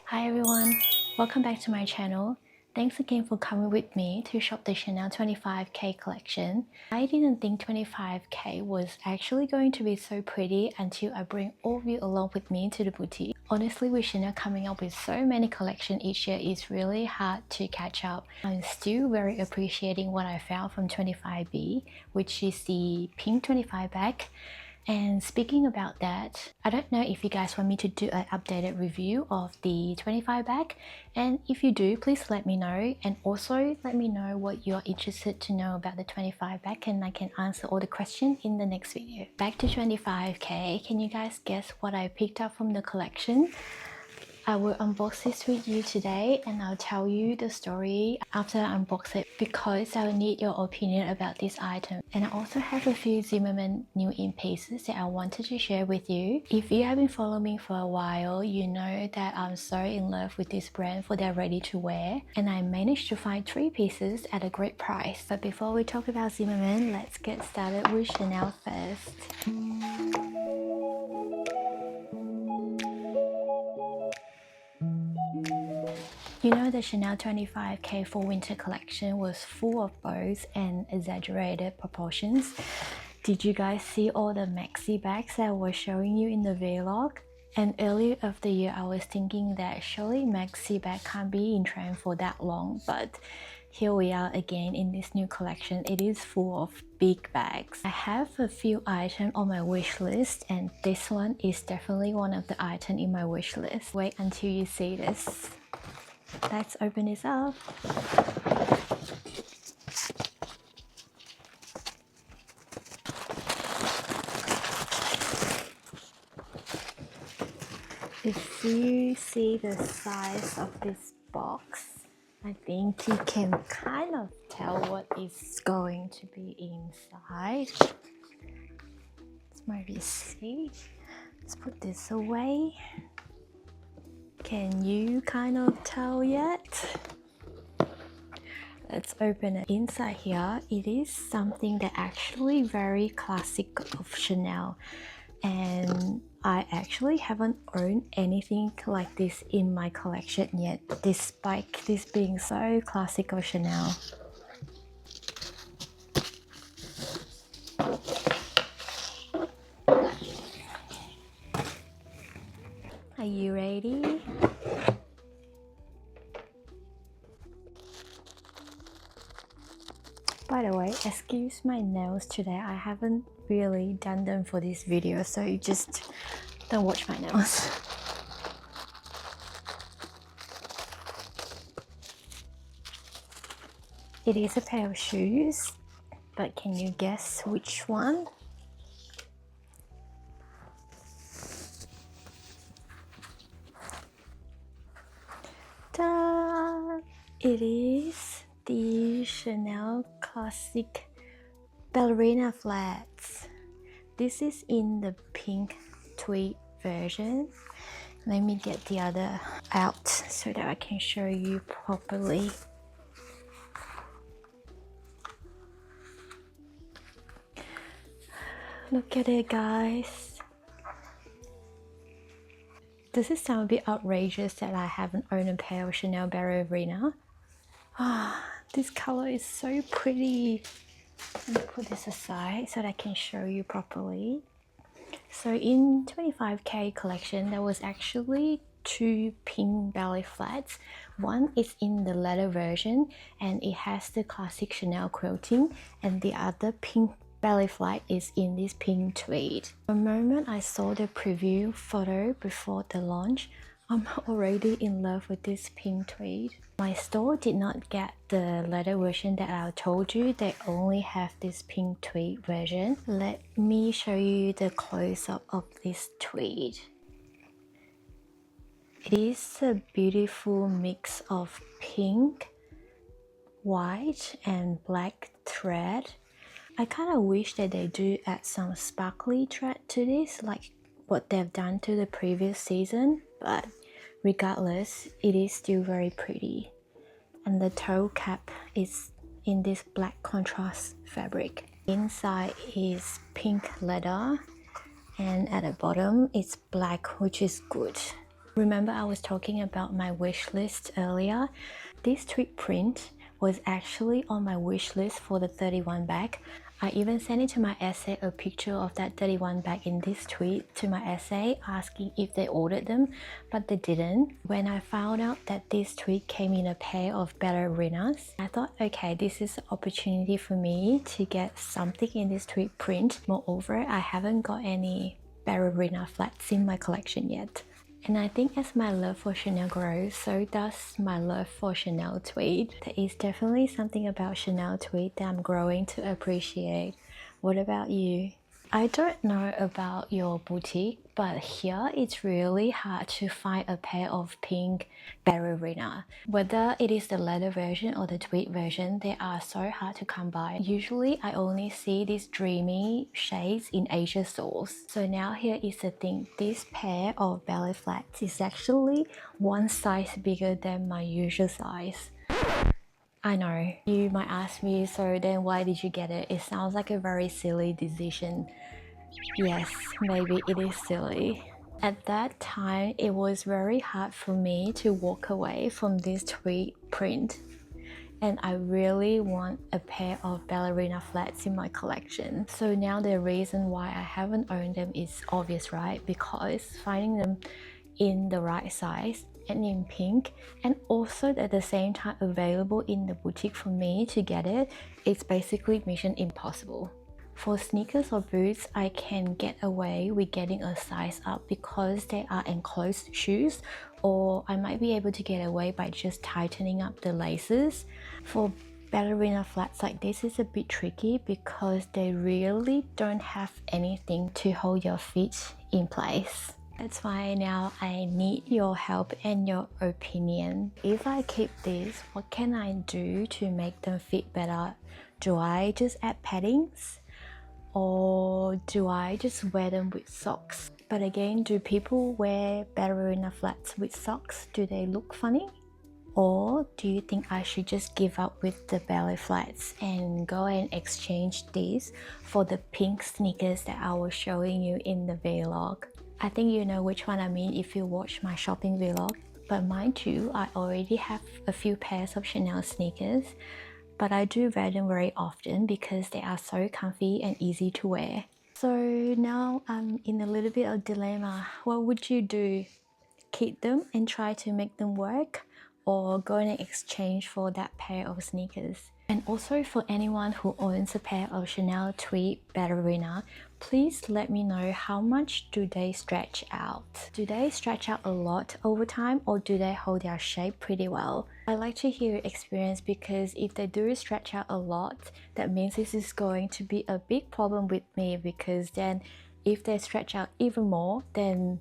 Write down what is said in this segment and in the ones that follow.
Hi everyone, welcome back to my channel. Thanks again for coming with me to shop the Chanel 25K collection. I didn't think 25K was actually going to be so pretty until I bring all of you along with me to the boutique. Honestly, with Chanel coming up with so many collections each year, it's really hard to catch up. I'm still very appreciating what I found from 25B, which is the pink 25 bag. And speaking about that, I don't know if you guys want me to do an updated review of the 25 bag, and if you do, please let me know, and also let me know what you're interested to know about the 25 bag, and I can answer all the questions in the next video. Back to 25K, can you guys guess what I picked up from the collection? I will unbox this with you today and I'll tell you the story after I unbox it because I will need your opinion about this item. And I also have a few Zimmermann new in pieces that I wanted to share with you. If you have been following me for a while, you know that I'm so in love with this brand for their ready to wear, and I managed to find 3 pieces at a great price. But before we talk about Zimmermann, let's get started with Chanel first. You know, the Chanel 25K for winter collection was full of bows and exaggerated proportions. Did you guys see all the maxi bags that I was showing you in the vlog? And earlier of the year I was thinking that surely maxi bag can't be in trend for that long, but here we are again in this new collection. It is full of big bags. I have a few items on my wish list, and this one is definitely one of the items in my wish list. Wait until you see this. Let's open this up. If you see the size of this box, I think you can kind of tell what is going to be inside. Let's maybe see. Let's put this away. Can you kind of tell yet? Let's open it. Inside here, it is something that actually very classic of Chanel, and I actually haven't owned anything like this in my collection yet, despite this being so classic of Chanel. Are you ready? By the way, excuse my nails today. I haven't really done them for this video, so you just don't watch my nails. It is a pair of shoes, but can you guess which one? Ta-da! It is the Chanel Classic Ballerina flats. This is in the pink tweed version. Let me get the other out so that I can show you properly. Look at it, guys. Does it sound a bit outrageous that I haven't owned a pair of Chanel Ballerina? This color is so pretty. Let me put this aside so that I can show you properly. So in 25K collection, there was actually 2 pink ballet flats. One is in the leather version and it has the classic Chanel quilting, and the other pink ballet flat is in this pink tweed. The moment I saw the preview photo before the launch, I'm already in love with this pink tweed. My store did not get the leather version that I told you. They only have this pink tweed version. Let me show you the close-up of this tweed. It is a beautiful mix of pink, white and black thread. I kind of wish that they do add some sparkly thread to this, like what they've done to the previous season, but regardless, it is still very pretty. And the toe cap is in this black contrast fabric. Inside is pink leather, and at the bottom it's black, which is good. Remember I was talking about my wish list earlier? This tweed print was actually on my wish list for the 31 bag. I even sent it to my essay a picture of that 31 bag in this tweed to my essay asking if they ordered them, but they didn't. When I found out that this tweed came in a pair of ballerinas, I thought, okay, this is an opportunity for me to get something in this tweed print. Moreover, I haven't got any ballerina flats in my collection yet. And I think as my love for Chanel grows, so does my love for Chanel tweed. There is definitely something about Chanel tweed that I'm growing to appreciate. What about you? I don't know about your boutique, but here it's really hard to find a pair of pink ballerina. Whether it is the leather version or the tweed version, they are so hard to come by. Usually I only see these dreamy shades in Asia stores. So now here is the thing, this pair of ballet flats is actually one size bigger than my usual size. I know, you might ask me, so then why did you get it? It sounds like a very silly decision. Yes, maybe it is silly. At that time, it was very hard for me to walk away from this tweed print. And I really want a pair of ballerina flats in my collection. So now the reason why I haven't owned them is obvious, right? Because finding them in the right size and in pink, and also at the same time available in the boutique for me to get it, it's basically mission impossible. For sneakers or boots, I can get away with getting a size up because they are enclosed shoes, or I might be able to get away by just tightening up the laces. For ballerina flats like this is a bit tricky because they really don't have anything to hold your feet in place. That's why now I need your help and your opinion. If I keep this, what can I do to make them fit better? Do I just add paddings? Or do I just wear them with socks? But again, do people wear ballerina flats with socks? Do they look funny? Or do you think I should just give up with the ballet flats and go and exchange these for the pink sneakers that I was showing you in the vlog? I think you know which one I mean if you watch my shopping vlog. But mind you, I already have a few pairs of Chanel sneakers, but I do wear them very often because they are so comfy and easy to wear. So now I'm in a little bit of dilemma. What would you do? Keep them and try to make them work, or go and exchange for that pair of sneakers? And also for anyone who owns a pair of Chanel tweed ballerina, please let me know how much do they stretch out. Do they stretch out a lot over time, or do they hold their shape pretty well? I'd like to hear your experience, because if they do stretch out a lot, that means this is going to be a big problem with me, because then if they stretch out even more, then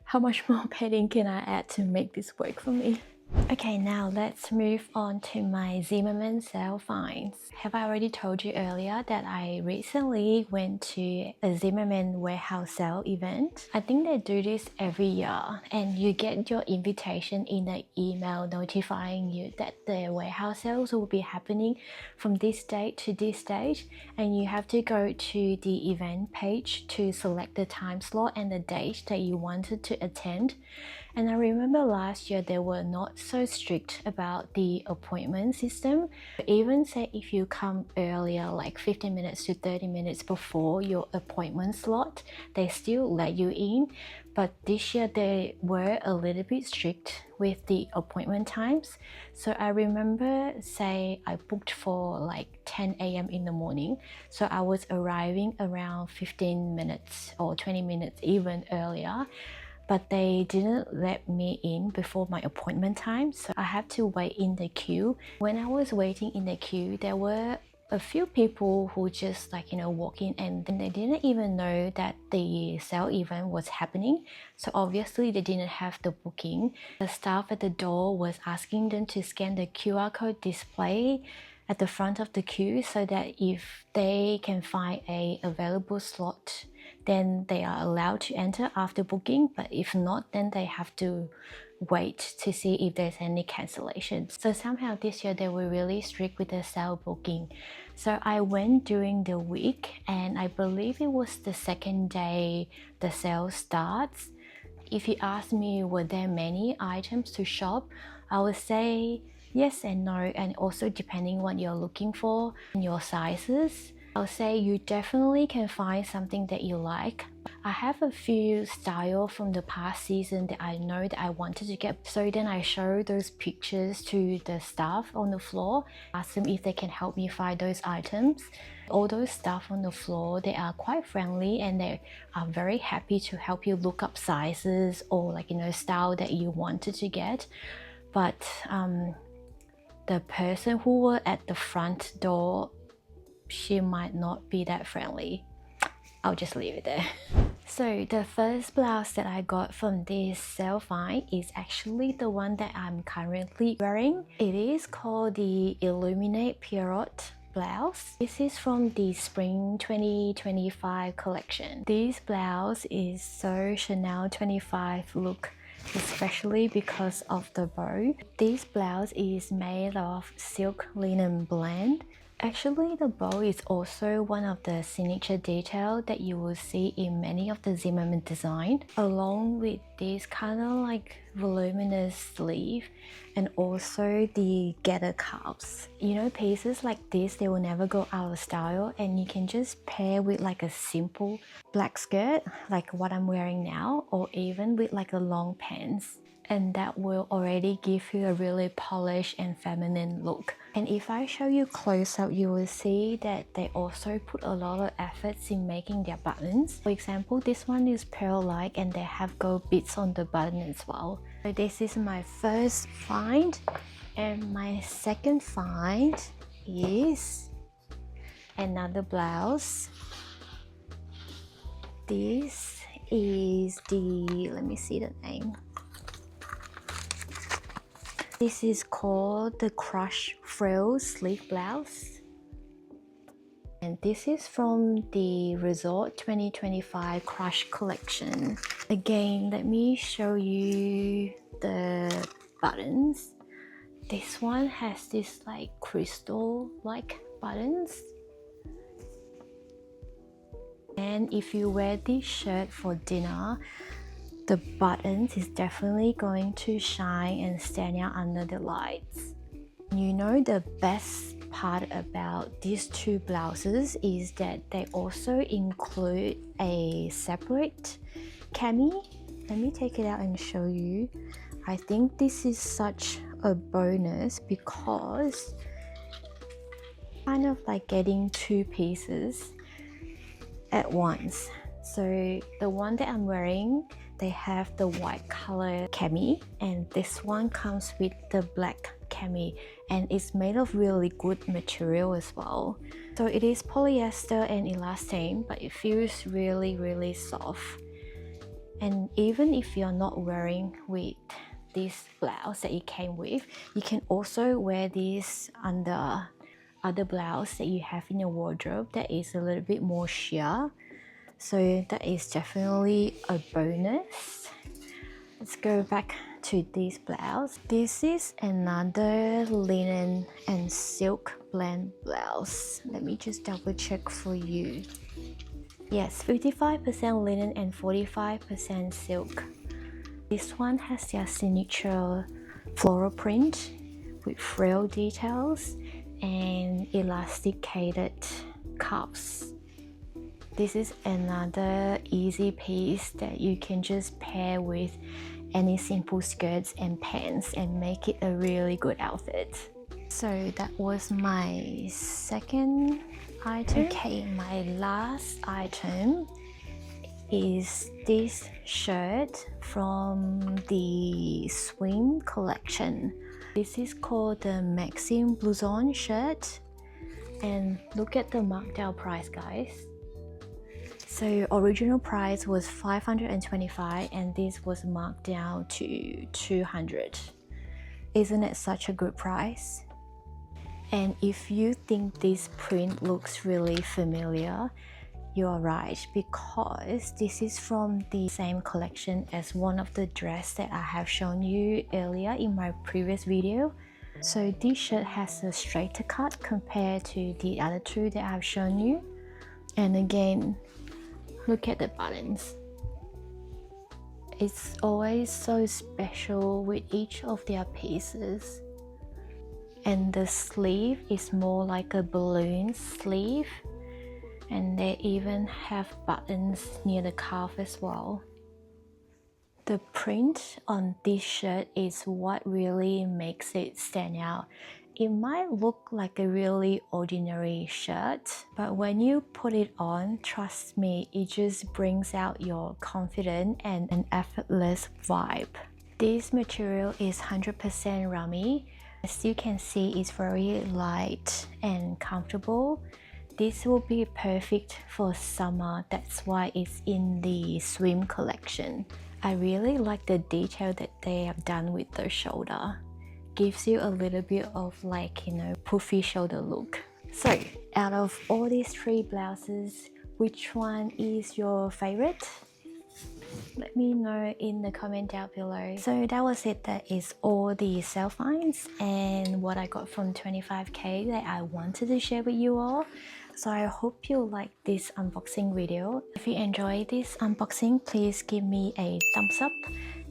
how much more padding can I add to make this work for me? Okay, now let's move on to my Zimmermann sale finds. Have I already told you earlier that I recently went to a Zimmermann warehouse sale event? I think they do this every year, and you get your invitation in the email notifying you that the warehouse sales will be happening from this date to this date, and you have to go to the event page to select the time slot and the date that you wanted to attend. And I remember last year they were not so strict about the appointment system. Even say if you come earlier, like 15 minutes to 30 minutes before your appointment slot, they still let you in. But this year they were a little bit strict with the appointment times. So I remember, say I booked for like 10 a.m. in the morning. So I was arriving around 15 minutes or 20 minutes even earlier. But they didn't let me in before my appointment time, so I had to wait in the queue. When I was waiting in the queue, there were a few people who just walk in, and they didn't even know that the sale event was happening. So obviously they didn't have the booking. The staff at the door was asking them to scan the QR code display at the front of the queue so that if they can find a available slot, then they are allowed to enter after booking. But if not, then they have to wait to see if there's any cancellations. So somehow this year they were really strict with the sale booking. So I went during the week, and I believe it was the second day the sale starts. If you ask me were there many items to shop, I would say yes and no, and also depending what you're looking for and your sizes. I would say you definitely can find something that you like. I have a few styles from the past season that I know that I wanted to get, so then I show those pictures to the staff on the floor, ask them if they can help me find those items. All those staff on the floor, they are quite friendly and they are very happy to help you look up sizes or like, you know, style that you wanted to get. But the person who were at the front door, she might not be that friendly. I'll just leave it there. So the first blouse that I got from this sale find is actually the one that I'm currently wearing. It is called the Illuminate Pierrot blouse. This is from the Spring 2025 collection. This blouse is so Chanel 25 look, especially because of the bow. This blouse is made of silk linen blend. Actually, the bow is also one of the signature details that you will see in many of the Zimmermann design, along with this kind of like voluminous sleeve and also the gathered cuffs. You know, pieces like this, they will never go out of style, and you can just pair with like a simple black skirt like what I'm wearing now, or even with like a long pants, and that will already give you a really polished and feminine look. And if I show you close up, you will see that they also put a lot of efforts in making their buttons. For example, this one is pearl-like and they have gold bits on the button as well. So this is my first find, and my second find is another blouse. This is the, let me see the name. This is called the Crush Frill sleeve blouse, and this is from the Resort 2025 Crush collection. Again, let me show you the buttons. This one has this like crystal like buttons, and if you wear this shirt for dinner, the buttons is definitely going to shine and stand out under the lights. You know, the best part about these two blouses is that they also include a separate cami. Let me take it out and show you. I think this is such a bonus because kind of like getting two pieces at once. So the one that I'm wearing, they have the white color cami, and this one comes with the black cami, and it's made of really good material as well. So it is polyester and elastane, but it feels really soft. And even if you're not wearing with this blouse that it came with, you can also wear this under other blouse that you have in your wardrobe that is a little bit more sheer. So that is definitely a bonus. Let's go back to this blouse. This is another linen and silk blend blouse. Let me just double check for you. Yes, 55% linen and 45% silk. This one has their signature floral print with frill details and elasticated cuffs. This is another easy piece that you can just pair with any simple skirts and pants and make it a really good outfit. So that was my second item. Okay, my last item is this shirt from the swim collection. This is called the Maxine Blouson shirt, and look at the marked down price, guys. So original price was $525 and this was marked down to $200. Isn't it such a good price? And if you think this print looks really familiar, you are right, because this is from the same collection as one of the dress that I have shown you earlier in my previous video. So this shirt has a straighter cut compared to the other two that I've shown you. And again, look at the buttons. It's always so special with each of their pieces. And the sleeve is more like a balloon sleeve, and they even have buttons near the calf as well. The print on this shirt is what really makes it stand out. It might look like a really ordinary shirt, but when you put it on, trust me, it just brings out your confidence and an effortless vibe. This material is 100% rummy. As you can see, it's very light and comfortable. This will be perfect for summer, that's why it's in the swim collection. I really like the detail that they have done with the shoulder. Gives you a little bit of like, you know, poofy shoulder look. So, out of all these 3 blouses, which one is your favorite? Let me know in the comment down below. So that was it. That is all the sale finds and what I got from 25k that I wanted to share with you all. So I hope you like this unboxing video. If you enjoyed this unboxing, please give me a thumbs up.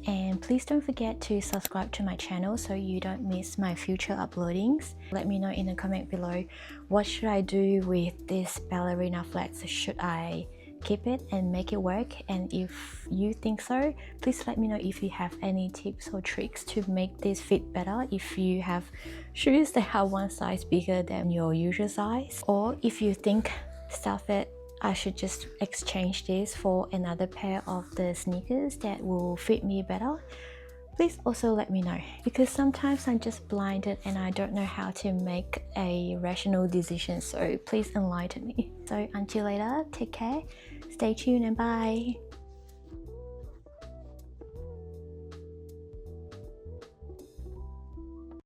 And please don't forget to subscribe to my channel so you don't miss my future uploadings. Let me know in the comment below, what should I do with this ballerina flats? Should I keep it and make it work? And if you think so, please let me know if you have any tips or tricks to make this fit better. If you have shoes that are one size bigger than your usual size, or if you think stuff it, I should just exchange this for another pair of the sneakers that will fit me better, please also let me know, because sometimes I'm just blinded and I don't know how to make a rational decision, so please enlighten me. So until later, take care, stay tuned and bye.